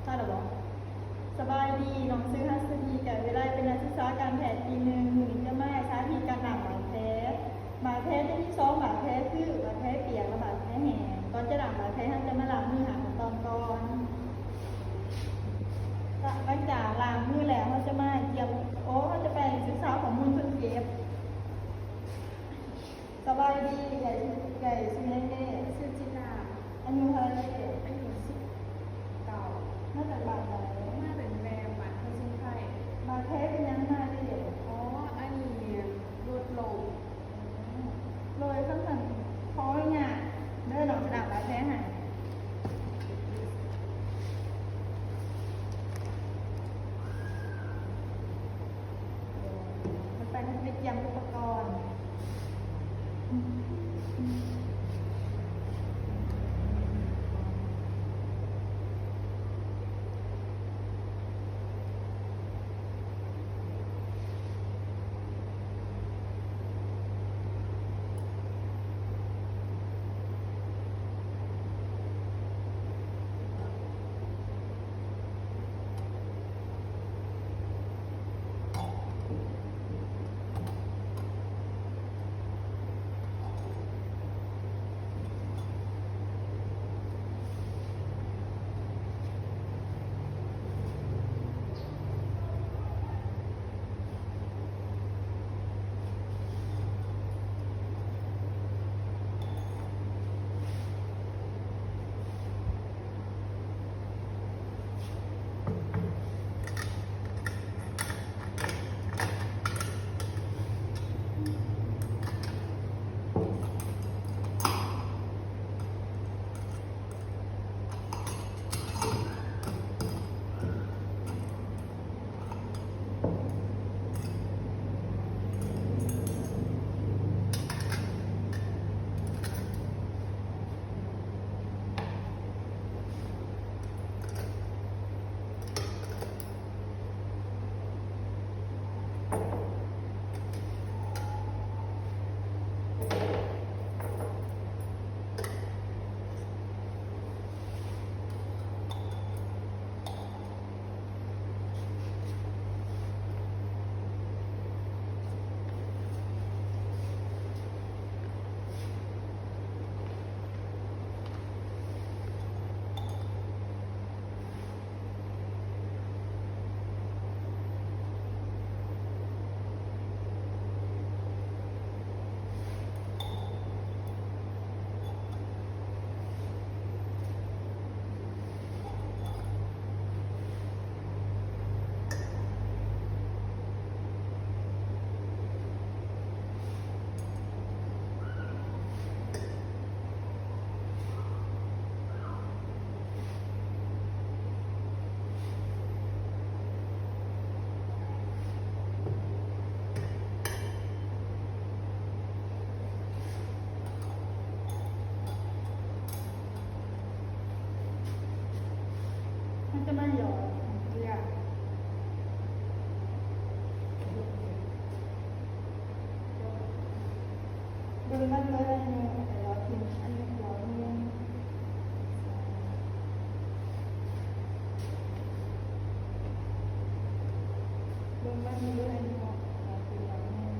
ถ้าเราบอกสบายดีน้องซื้อฮัสดีกับเวลาเป็นนักศึกษาการแพทย์ปีหนึ่งหนึ่งจะไม่สาธิตการหนังบาดแผลที่สองบาดแผลคือบาดแผลเปียกและบาดแผลแห้งก่อนจะหลังบาดแผลท่านจะมาล้างมือหาขั้นตอนก่อนหลังจากล้างมือแล้วเขาจะมาเยี่ยมเขาจะไปศึกษาของมูลคนเจ็บสบายดีใหญ่ชื่อเล่นเน่ชื่อจินา อายุเท่าไรอายุ19มาจากบ้านไหนมาเป็นแม่บ้านเขาชื่อไทยบาดแผลเป็นยังไงได้เด็กอ๋ออันนี้ลดลงเลยตั้งแต่พอเนี่ยเดินออกจากบาดแผลหายมันเป็นวิทยาอุปกรณ์มันจะมาหยอดเกลือดูมันเลยแต่เรากินอันนี้เราเนี่ยดูมันเลยเรากินเราเนี่ย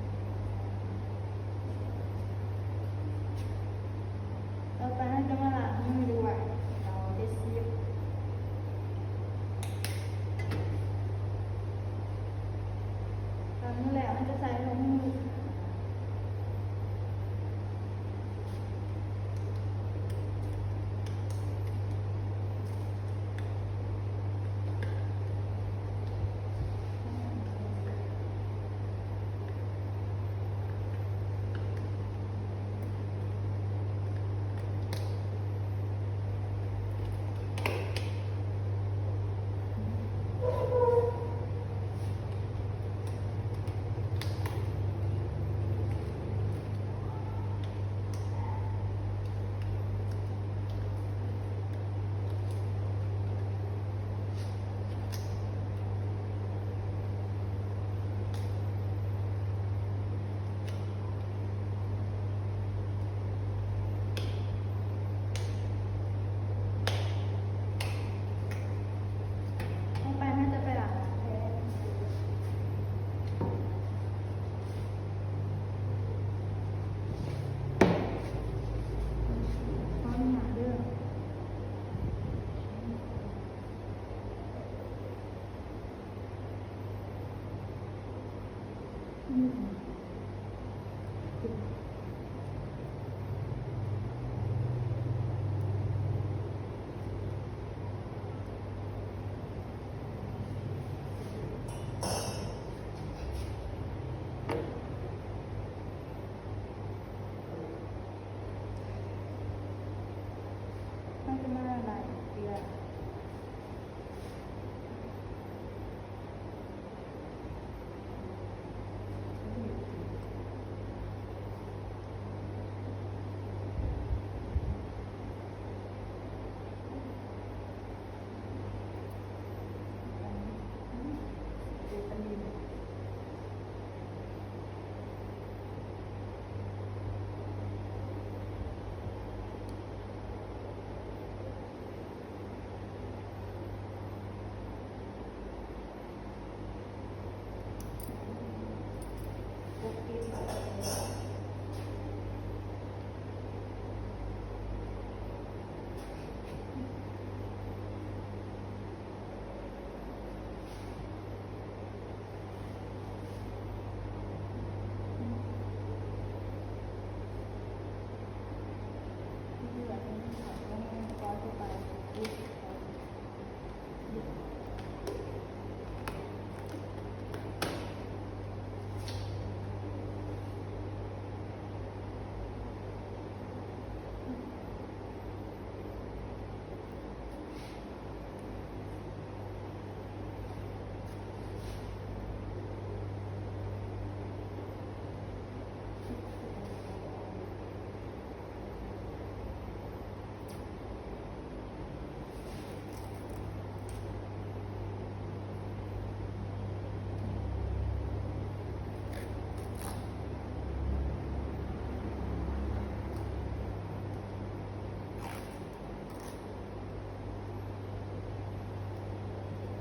เราไปให้จะมาล้างมือด้วยเราได้ซีฟตอนนี้แหละมันจะใช้ลงมือ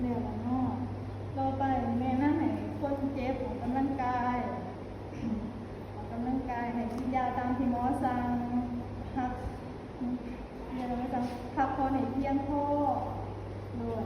รียกว่าเนาะเราไปแม่นั่งให้คนเจ็บออกกำลังกายออกกำลังกายให้กินยาตามที่หมอสั่งพักเรียกว่าไม่สั่งพักพอให้เพียงพอโดย